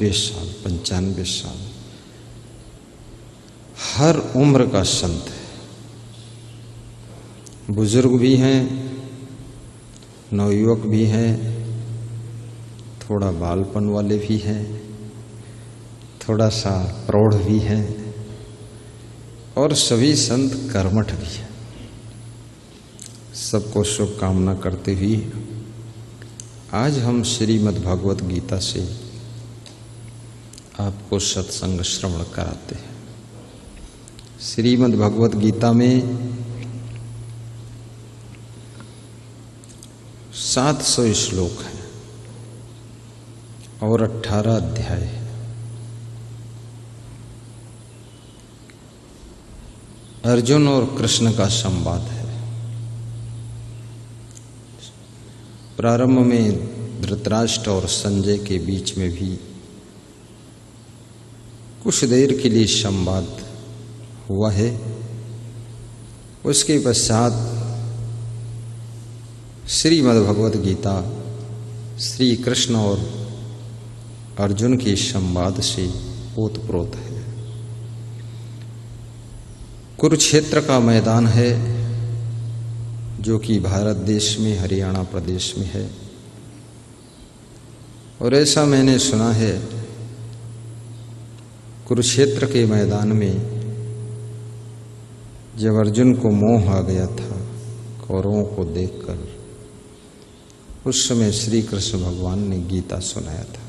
साल 95 साल, हर उम्र का संत है। बुजुर्ग भी हैं, नवयुवक भी हैं, थोड़ा बालपन वाले भी हैं, थोड़ा सा प्रौढ़ भी हैं, और सभी संत कर्मठ भी हैं। सबको शुभकामना करते हुए आज हम श्रीमद् भगवत गीता से आपको सत्संग श्रवण कराते हैं। श्रीमद् भगवत गीता में 700 श्लोक हैं और 18 अध्याय हैं। अर्जुन और कृष्ण का संवाद है। प्रारंभ में धृतराष्ट्र और संजय के बीच में भी कुछ देर के लिए संवाद हुआ है। उसके पश्चात श्रीमद् भगवत गीता श्री कृष्ण और अर्जुन के संवाद से ओतप्रोत है। कुरुक्षेत्र का मैदान है जो कि भारत देश में हरियाणा प्रदेश में है। और ऐसा मैंने सुना है, कुरुक्षेत्र के मैदान में जब अर्जुन को मोह आ गया था कौरवों को देखकर, उस समय श्री कृष्ण भगवान ने गीता सुनाया था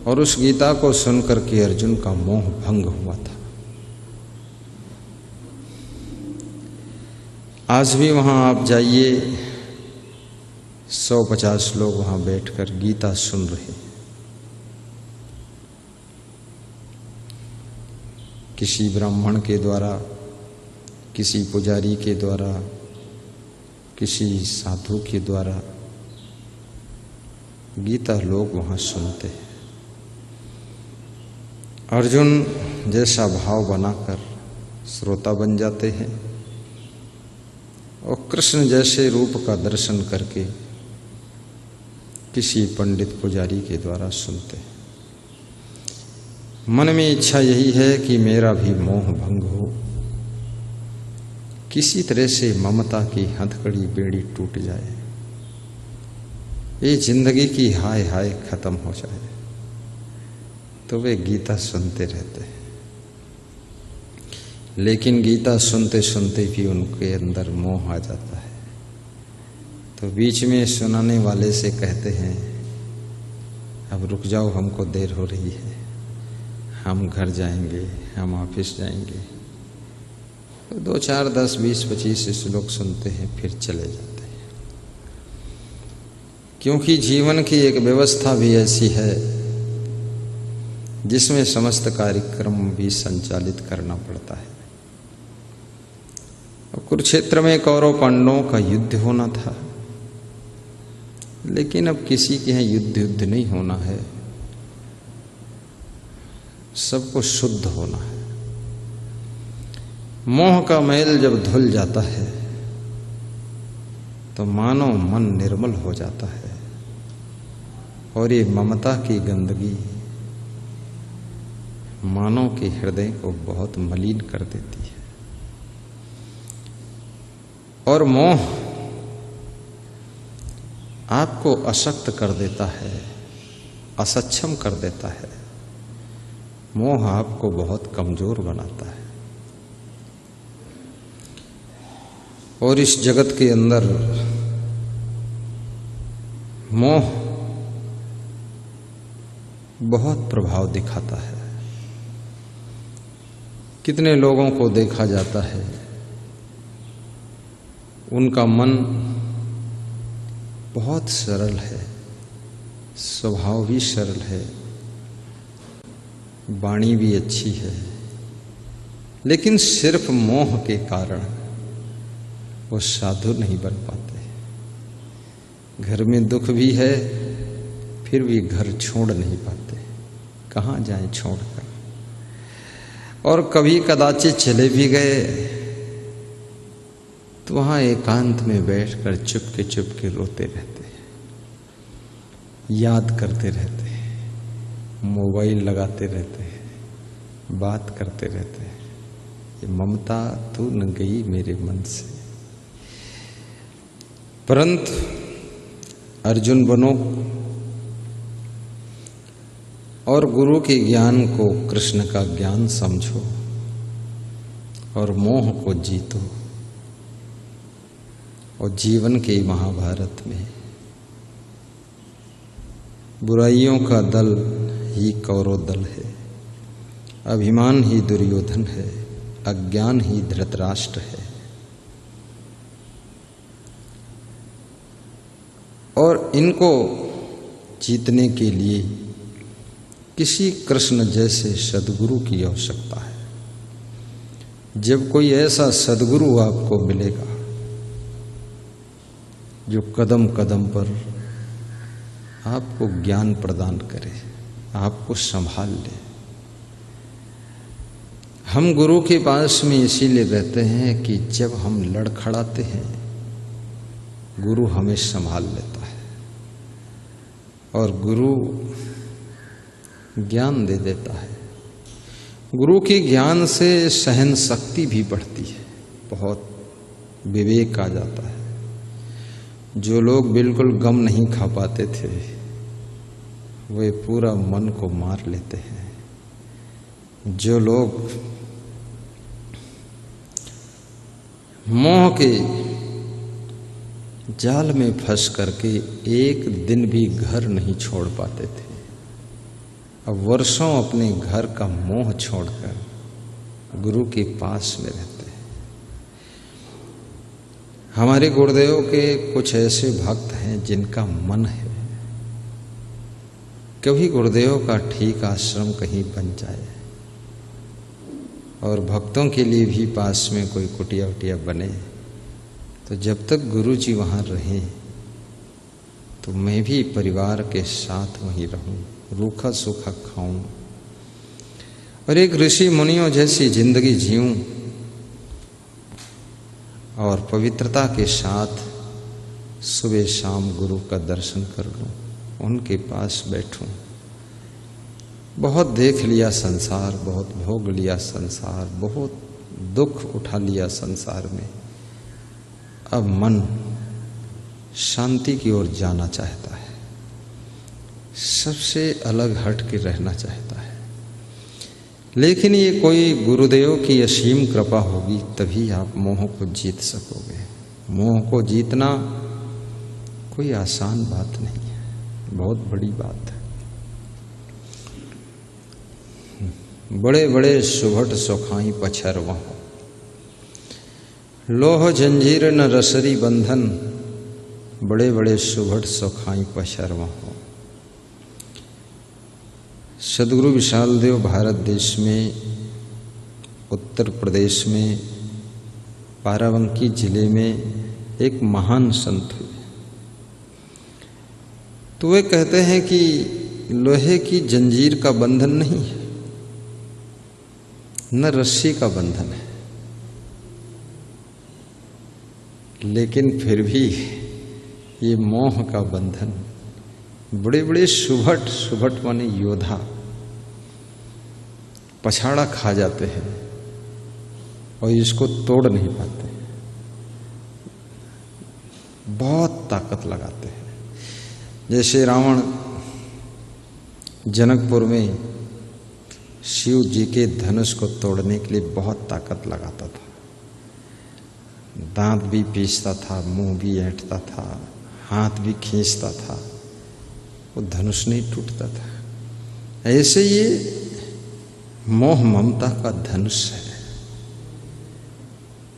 और उस गीता को सुनकर के अर्जुन का मोह भंग हुआ था। आज भी वहां आप जाइए, 150 लोग वहां बैठकर गीता सुन रहे हैं। किसी ब्राह्मण के द्वारा, किसी पुजारी के द्वारा, किसी साधु के द्वारा गीता लोग वहां सुनते हैं। अर्जुन जैसा भाव बनाकर श्रोता बन जाते हैं और कृष्ण जैसे रूप का दर्शन करके किसी पंडित पुजारी के द्वारा सुनते हैं। मन में इच्छा यही है कि मेरा भी मोह भंग हो, किसी तरह से ममता की हथकड़ी बेड़ी टूट जाए, ये जिंदगी की हाय हाय खत्म हो जाए। तो वे गीता सुनते रहते हैं, लेकिन गीता सुनते सुनते भी उनके अंदर मोह आ जाता है। तो बीच में सुनाने वाले से कहते हैं, अब रुक जाओ, हमको देर हो रही है, हम घर जाएंगे, हम ऑफिस जाएंगे। तो 2, 4, 10, 20, 25 श्लोक सुनते हैं, फिर चले जाते हैं। क्योंकि जीवन की एक व्यवस्था भी ऐसी है जिसमें समस्त कार्यक्रम भी संचालित करना पड़ता है। कुरुक्षेत्र में कौरव पांडवों का युद्ध होना था, लेकिन अब किसी के यहाँ युद्ध नहीं होना है, सबको शुद्ध होना है। मोह का मैल जब धुल जाता है तो मानव मन निर्मल हो जाता है और ये ममता की गंदगी मानव के हृदय को बहुत मलिन कर देती है। और मोह आपको अशक्त कर देता है, असक्षम कर देता है। मोह आपको बहुत कमजोर बनाता है। और इस जगत के अंदर मोह बहुत प्रभाव दिखाता है। कितने लोगों को देखा जाता है, उनका मन बहुत सरल है, स्वभाव भी सरल है, वाणी भी अच्छी है, लेकिन सिर्फ मोह के कारण वो साधु नहीं बन पाते। घर में दुख भी है, फिर भी घर छोड़ नहीं पाते, कहाँ जाएं छोड़कर। और कभी कदाचित चले भी गए तो वहां एकांत में बैठकर चुपके चुपके रोते रहते हैं, याद करते रहते हैं मोबाइल लगाते रहते हैं, बात करते रहते हैं। ये ममता तू न गई मेरे मन से। परंतु अर्जुन बनो और गुरु के ज्ञान को कृष्ण का ज्ञान समझो और मोह को जीतो। और जीवन के महाभारत में बुराइयों का दल ही कौरव दल है, अभिमान ही दुर्योधन है, अज्ञान ही धृतराष्ट्र है। और इनको जीतने के लिए किसी कृष्ण जैसे सद्गुरु की आवश्यकता है। जब कोई ऐसा सद्गुरु आपको मिलेगा जो कदम कदम पर आपको ज्ञान प्रदान करे, आपको संभाल ले। हम गुरु के पास में इसीलिए रहते हैं कि जब हम लड़खड़ाते हैं गुरु हमें संभाल लेता है और गुरु ज्ञान दे देता है। गुरु के ज्ञान से सहन शक्ति भी बढ़ती है, बहुत विवेक आ जाता है। जो लोग बिल्कुल गम नहीं खा पाते थे वे पूरा मन को मार लेते हैं। जो लोग मोह के जाल में फंस करके एक दिन भी घर नहीं छोड़ पाते थे, अब वर्षों अपने घर का मोह छोड़कर गुरु के पास में रहते हैं। हमारे गुरुदेव के कुछ ऐसे भक्त हैं जिनका मन है कभी गुरुदेव का ठीक आश्रम कहीं बन जाए और भक्तों के लिए भी पास में कोई कुटिया उटिया बने, तो जब तक गुरु जी वहाँ रहें तो मैं भी परिवार के साथ वहीं रहूं, रूखा सूखा खाऊं और एक ऋषि मुनियों जैसी जिंदगी जीऊं और पवित्रता के साथ सुबह शाम गुरु का दर्शन कर लूं, उनके पास बैठूं। बहुत देख लिया संसार, बहुत भोग लिया संसार, बहुत दुख उठा लिया संसार में। अब मन शांति की ओर जाना चाहता है, सबसे अलग हट के रहना चाहता है। लेकिन ये कोई गुरुदेव की असीम कृपा होगी तभी आप मोह को जीत सकोगे। मोह को जीतना कोई आसान बात नहीं है, बहुत बड़ी बात है। बड़े बड़े सुभट सुखाई पछरवा, लोह जंजीर न रसरी बंधन, बड़े बड़े सुभट सुखाई पछरवा। सदगुरु विशाल देव भारत देश में उत्तर प्रदेश में बाराबंकी जिले में एक महान संत हुए। तो वे कहते हैं कि लोहे की जंजीर का बंधन नहीं है, न रस्सी का बंधन है, लेकिन फिर भी ये मोह का बंधन। बड़े बड़े सुभट माने योद्धा पछाड़ा खा जाते हैं और इसको तोड़ नहीं पाते, बहुत ताकत लगाते हैं। जैसे रावण जनकपुर में शिव जी के धनुष को तोड़ने के लिए बहुत ताकत लगाता था, दांत भी पीसता था, मुंह भी ऐंठता था, हाथ भी खींचता था, वो धनुष नहीं टूटता था। ऐसे ये मोह ममता का धनुष है,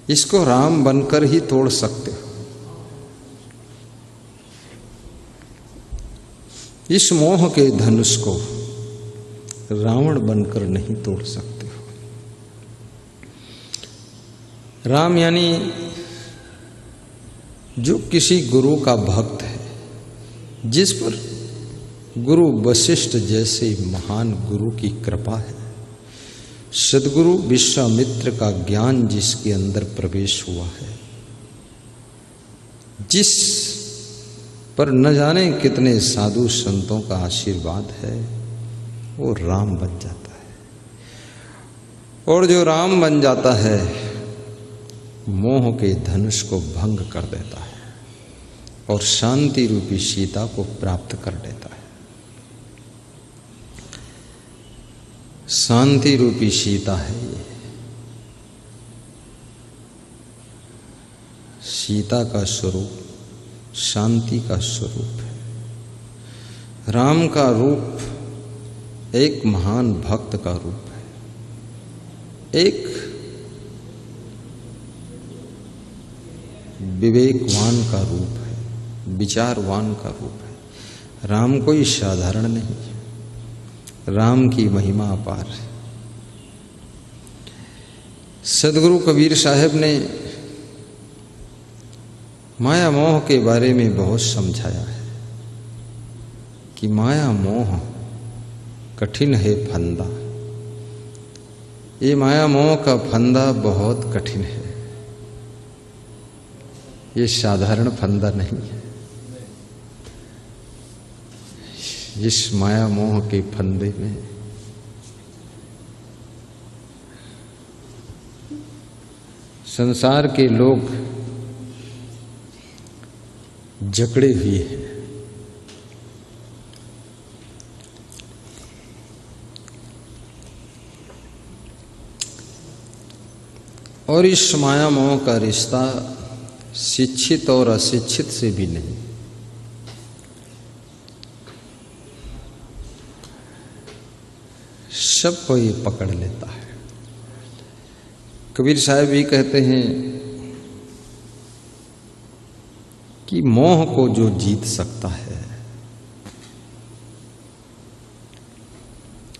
इसको राम बनकर ही तोड़ सकते हो। इस मोह के धनुष को रावण बनकर नहीं तोड़ सकते हो। राम यानी जो किसी गुरु का भक्त है, जिस पर गुरु वशिष्ठ जैसे महान गुरु की कृपा है, सद्गुरु विश्वामित्र का ज्ञान जिसके अंदर प्रवेश हुआ है, जिस पर न जाने कितने साधु संतों का आशीर्वाद है, वो राम बन जाता है। और जो राम बन जाता है मोह के धनुष को भंग कर देता है और शांति रूपी सीता को प्राप्त कर लेता है। शांति रूपी सीता है ये। सीता का स्वरूप शांति का स्वरूप है। राम का रूप एक महान भक्त का रूप है, एक विवेकवान का रूप है, विचारवान का रूप है। राम कोई साधारण नहीं, राम की महिमा अपार है। सदगुरु कबीर साहब ने माया मोह के बारे में बहुत समझाया है कि माया मोह कठिन है फंदा। ये माया मोह का फंदा बहुत कठिन है, ये साधारण फंदा नहीं है। इस माया मोह के फंदे में संसार के लोग जकड़े हुए हैं। और इस माया मोह का रिश्ता शिक्षित और अशिक्षित से भी नहीं, सबको ये पकड़ लेता है। कबीर साहब भी कहते हैं कि मोह को जो जीत सकता है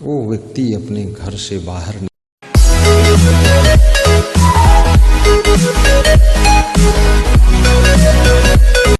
वो व्यक्ति अपने घर से बाहर